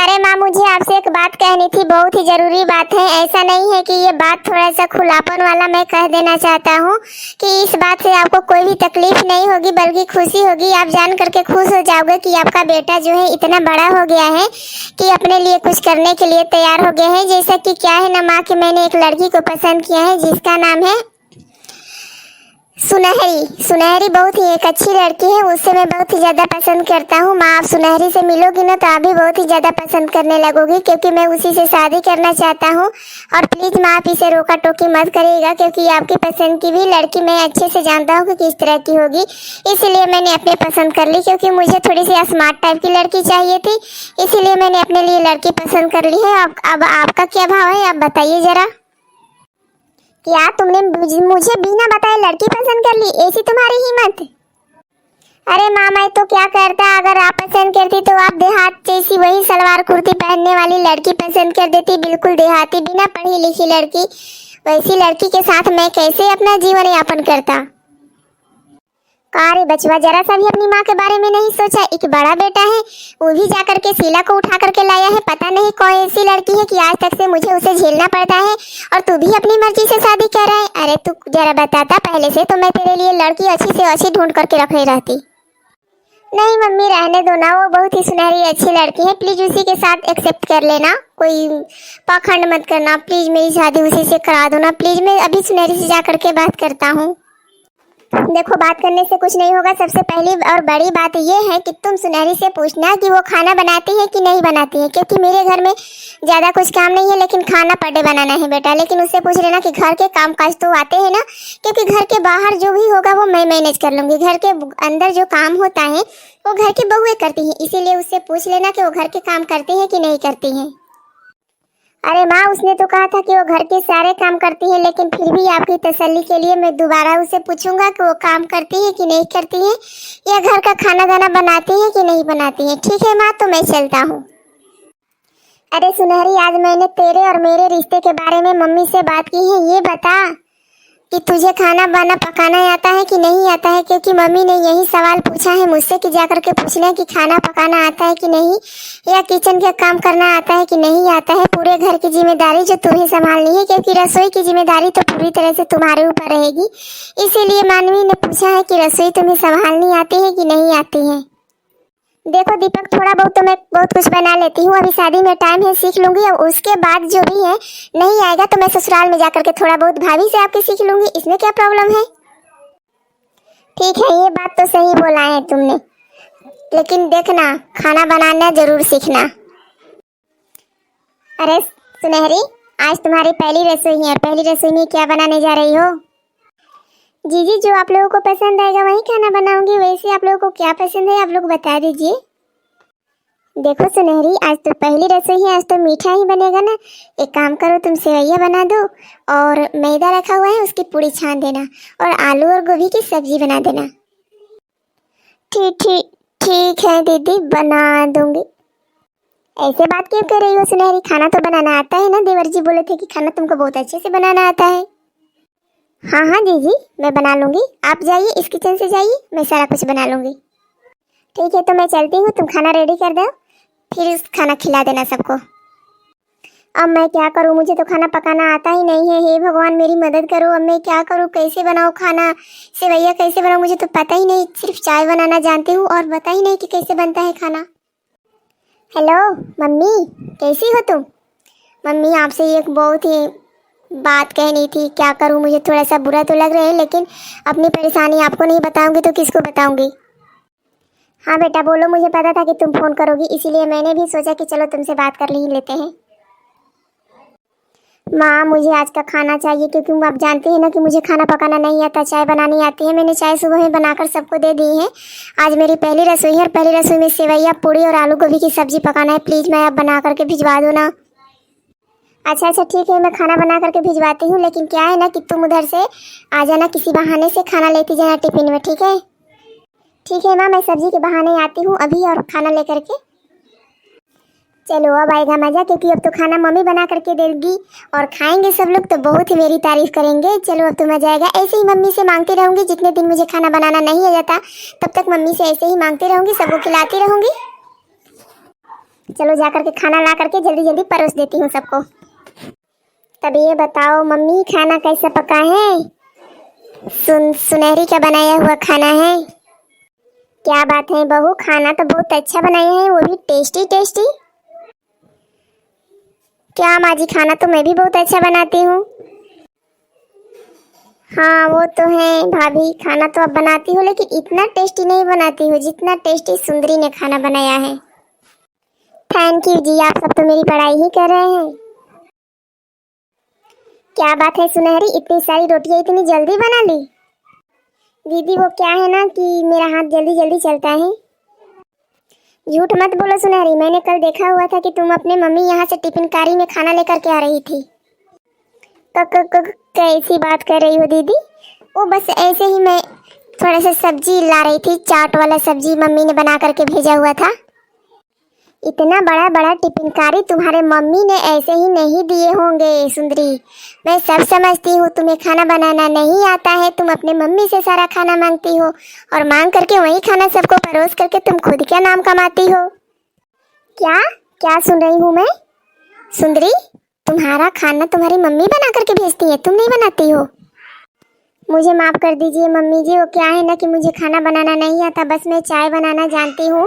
अरे माँ, मुझे आपसे एक बात कहनी थी, बहुत ही जरूरी बात है। ऐसा नहीं है कि ये बात थोड़ा सा खुलापन वाला, मैं कह देना चाहता हूँ कि इस बात से आपको कोई भी तकलीफ नहीं होगी बल्कि खुशी होगी। आप जान करके खुश हो जाओगे कि आपका बेटा जो है इतना बड़ा हो गया है कि अपने लिए कुछ करने के लिए तैयार हो गया है। जैसा कि क्या है ना माँ, कि मैंने एक लड़की को पसंद किया है जिसका नाम है सुनहरी। सुनहरी बहुत ही एक अच्छी लड़की है, उससे मैं बहुत ही ज़्यादा पसंद करता हूँ। माँ, आप सुनहरी से मिलोगी ना तो आप भी बहुत ही ज़्यादा पसंद करने लगोगी, क्योंकि मैं उसी से शादी करना चाहता हूँ। और प्लीज़ माँ, आप इसे रोका टोकी मत करिएगा, क्योंकि आपकी पसंद की भी लड़की मैं अच्छे से जानता हूँ कि किस तरह की होगी। इसलिए मैंने अपने पसंद कर ली, क्योंकि मुझे थोड़ी सी स्मार्ट टाइप की लड़की चाहिए थी, इसीलिए मैंने अपने लिए लड़की पसंद कर ली है। अब आपका क्या भाव है, आप बताइए ज़रा। क्या तुमने मुझे बिना बताए लड़की पसंद कर ली? ऐसी तुम्हारी हिम्मत? अरे माँ, मैं तो क्या करता, अगर आप पसंद करती तो आप देहात जैसी वही सलवार कुर्ती पहनने वाली लड़की पसंद कर देती, बिल्कुल देहाती, बिना पढ़ी लिखी लड़की। वैसी लड़की के साथ मैं कैसे अपना जीवन यापन करता। अरे बचवा, जरा सा भी अपनी माँ के बारे में नहीं सोचा। एक बड़ा बेटा है, वो भी जाकर के शीला को उठा करके लाया है। पता नहीं कौन ऐसी लड़की है कि आज तक से मुझे उसे झेलना पड़ता है, और तू भी अपनी मर्जी से शादी कर रहा है। अरे तू जरा बताता पहले से तो मैं तेरे लिए लड़की अच्छी से अच्छी ढूंढ करके रख रहती। नहीं मम्मी, रहने दो ना, वो बहुत ही सुनहरी अच्छी लड़की है। प्लीज उसी के साथ एक्सेप्ट कर लेना, कोई पाखंड मत करना। प्लीज मेरी शादी उसी से करा दो ना प्लीज। मैं अभी सुनहरी से जा करके बात करता हूँ। देखो, बात करने से कुछ नहीं होगा। सबसे पहली और बड़ी बात यह है कि तुम सुनहरी से पूछना कि वो खाना बनाती है कि नहीं बनाती है, क्योंकि मेरे घर में ज़्यादा कुछ काम नहीं है, लेकिन खाना पर डे बनाना है बेटा। लेकिन उससे पूछ लेना कि घर के काम काज तो आते हैं ना, क्योंकि घर के बाहर जो भी होगा वो मैं मैनेज कर लूँगी। घर के अंदर जो काम होता है वो घर की बहुएं करती हैं, इसीलिए उससे पूछ लेना कि वो घर के काम करती है कि नहीं करती हैं। अरे माँ, उसने तो कहा था कि वो घर के सारे काम करती है, लेकिन फिर भी आपकी तसल्ली के लिए मैं दोबारा उसे पूछूंगा कि वो काम करती है कि नहीं करती है, या घर का खाना दाना बनाती है कि नहीं बनाती है। ठीक है माँ, तो मैं चलता हूँ। अरे सुनहरी, आज मैंने तेरे और मेरे रिश्ते के बारे में मम्मी से बात की है। ये बता कि तुझे खाना बाना पकाना आता है कि नहीं आता है, क्योंकि मम्मी ने यही सवाल पूछा है मुझसे कि जाकर के पूछना है कि खाना पकाना आता है कि नहीं, या किचन का काम करना आता है कि नहीं आता है। पूरे घर की जिम्मेदारी जो तुम्हें संभालनी है, क्योंकि रसोई की जिम्मेदारी तो पूरी तरह से तुम्हारे ऊपर रहेगी। इसीलिए मानवी ने पूछा है कि रसोई तुम्हें संभालनी आती है कि नहीं आती है। देखो दीपक, थोड़ा बहुत तो मैं बहुत कुछ बना लेती हूँ, अभी शादी में टाइम है, सीख लूंगी। और उसके बाद जो भी है नहीं आएगा तो मैं ससुराल में जाकर के थोड़ा बहुत भाभी से आपके सीख लूंगी। इसमें क्या प्रॉब्लम है? ठीक है, ये बात तो सही बोला है तुमने, लेकिन देखना खाना बनाना जरूर सीखना। अरे सुनहरी, आज तुम्हारी पहली रसोई है, और पहली रसोई में क्या बनाने जा रही हो? जी, जो आप लोगों को पसंद आएगा वही खाना बनाऊंगी। वैसे आप लोगों को क्या पसंद है, आप लोग बता दीजिए। देखो सुनहरी, आज तो पहली रसोई है, आज तो मीठा ही बनेगा ना। एक काम करो, तुम सेवैया बना दो, और मैदा रखा हुआ है उसकी पूड़ी छान देना, और आलू और गोभी की सब्जी बना देना। ठीक है दीदी, बना दूंगी। ऐसे बात क्यों कर रही हो सुनहरी? खाना तो बनाना आता है ना, देवर जी बोले थे कि खाना तुमको बहुत अच्छे से बनाना आता है। हाँ जी, मैं बना लूँगी। आप जाइए, इस किचन से जाइए, मैं सारा कुछ बना लूँगी। ठीक है, तो मैं चलती हूँ, तुम खाना रेडी कर दो, फिर उस खाना खिला देना सबको। अब मैं क्या करूँ, मुझे तो खाना पकाना आता ही नहीं है। हे भगवान, मेरी मदद करो। अब मैं क्या करूँ, कैसे बनाऊँ खाना, सेवैया कैसे बनाऊँ, मुझे तो पता ही नहीं। सिर्फ चाय बनाना जानती हूँ और पता ही नहीं कि कैसे बनता है खाना। हेलो मम्मी, कैसी हो तुम? मम्मी, आपसे एक बहुत ही बात कहनी थी। क्या करूं, मुझे थोड़ा सा बुरा तो लग रहा है, लेकिन अपनी परेशानी आपको नहीं बताऊंगी तो किसको बताऊंगी? हाँ बेटा बोलो, मुझे पता था कि तुम फोन करोगी, इसीलिए मैंने भी सोचा कि चलो तुमसे बात कर ही लेते हैं। माँ, मुझे आज का खाना चाहिए, क्योंकि आप जानते हैं ना कि मुझे खाना पकाना नहीं आता, चाय बनानी आती है। मैंने चाय सुबह में बनाकर सबको दे दी है। आज मेरी पहली रसोई है, और पहली रसोई में सेवैया, पूड़ी और आलू गोभी की सब्जी पकाना है। प्लीज़ मैं अब बना करके भिजवा दो ना। अच्छा ठीक है, मैं खाना बना करके भिजवाती हूँ, लेकिन क्या है ना कि तुम उधर से आ जाना, किसी बहाने से खाना लेती जाना टिफिन में। ठीक है? ठीक है माँ, मैं सब्जी के बहाने आती हूँ अभी और खाना लेकर के। चलो अब आएगा मज़ा, क्योंकि अब तो खाना मम्मी बना करके देगी और खाएंगे सब लोग, तो बहुत ही मेरी तारीफ करेंगे। चलो अब तो मज़ा आएगा। ऐसे ही मम्मी से मांगती रहूँगी, जितने दिन मुझे खाना बनाना नहीं आ जाता तब तक मम्मी से ऐसे ही मांगती रहूँगी, सबको खिलाती रहूँगी। चलो जा करके खाना ला करके जल्दी जल्दी परोस देती हूँ सबको। तब ये बताओ मम्मी, खाना कैसा पका है? सुनहरी का बनाया हुआ खाना है। क्या बात है बहू, खाना तो बहुत अच्छा बनाया है, वो भी टेस्टी टेस्टी। क्या माँ जी, खाना तो मैं भी बहुत अच्छा बनाती हूँ। हाँ वो तो है भाभी, खाना तो अब बनाती हो लेकिन इतना टेस्टी नहीं बनाती हो जितना टेस्टी सुंदरी ने खाना बनाया है। थैंक यू जी, आप सब तो मेरी पढ़ाई ही कर रहे हैं। क्या बात है सुनहरी, इतनी सारी रोटियां इतनी जल्दी बना ली? दीदी वो क्या है ना कि मेरा हाथ जल्दी जल्दी चलता है। झूठ मत बोलो सुनहरी, मैंने कल देखा हुआ था कि तुम अपने मम्मी यहाँ से टिफिन कारी में खाना लेकर के आ रही थी। कैसी बात कर रही हो दीदी? वो बस ऐसे ही मैं थोड़ा सा सब्जी ला रही थी, चाट वाला सब्जी मम्मी ने बना करके भेजा हुआ था। इतना बड़ा बड़ा टिफिन कारी तुम्हारे मम्मी ने ऐसे ही नहीं दिए होंगे सुंदरी। मैं सब समझती हूँ, तुम्हें खाना बनाना नहीं आता है, तुम अपने मम्मी से सारा खाना मांगती हो और मांग करके वही खाना सबको परोस करके तुम खुद क्या नाम कमाती हो। क्या क्या सुन रही हूँ मैं? सुंदरी, तुम्हारा खाना तुम्हारी मम्मी बना करके भेजती है, तुम नहीं बनाती हो? मुझे माफ़ कर दीजिए मम्मी जी, वो क्या है ना कि मुझे खाना बनाना नहीं आता, बस मैं चाय बनाना जानती हूँ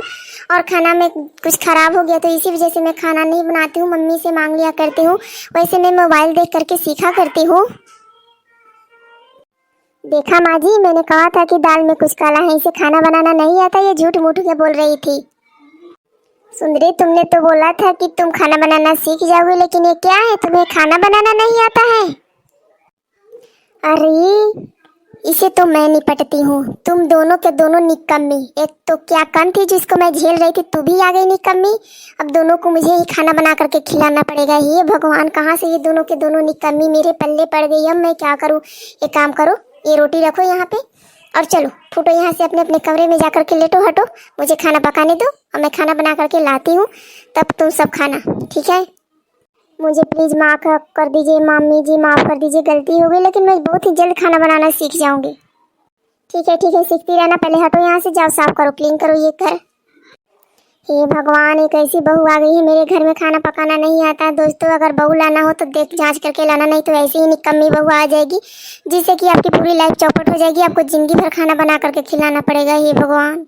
और खाना में कुछ ख़राब हो गया तो इसी वजह से मैं खाना नहीं बनाती हूँ, मम्मी से मांग लिया करती हूँ। वैसे मैं मोबाइल देख करके सीखा करती हूँ। देखा माँ जी, मैंने कहा था कि दाल में कुछ काला है, इसे खाना बनाना नहीं आता, ये झूठ मूठ के बोल रही थी। सुंदरी, तुमने तो बोला था कि तुम खाना बनाना सीख जाओगे, लेकिन ये क्या है, तुम्हें खाना बनाना नहीं आता है? अरे इसे तो मैं निपटती हूँ, तुम दोनों के दोनों निकम्मी। एक तो क्या कम थी जिसको मैं झेल रही थी, तू भी आ गई निकम्मी। अब दोनों को मुझे ही खाना बना करके खिलाना पड़ेगा। ये भगवान, कहाँ से ये दोनों के दोनों निकम्मी मेरे पल्ले पड़ गई। अब मैं क्या करूँ? एक काम करो, ये रोटी रखो यहाँ पे और चलो फूटो यहाँ से, अपने अपने कमरे में जा करके लेटो, हटो, मुझे खाना पकाने दो और मैं खाना बना करके लाती हूँ, तब तुम सब खाना, ठीक है? मुझे प्लीज़ माफ़ कर दीजिए मम्मी जी, माफ़ कर दीजिए, गलती हो गई, लेकिन मैं बहुत ही जल्द खाना बनाना सीख जाऊंगी। ठीक है सीखती रहना, पहले हटो यहाँ से, जाओ साफ करो, क्लीन करो ये घर। हे भगवान, एक ऐसी बहू आ गई है मेरे घर में, खाना पकाना नहीं आता है। दोस्तों, अगर बहू लाना हो तो देख जांच करके लाना, नहीं तो ऐसी ही निकम्मी बहू आ जाएगी जिससे कि आपकी पूरी लाइफ चौपट हो जाएगी, आपको जिंदगी भर खाना बना करके खिलाना पड़ेगा। हे भगवान।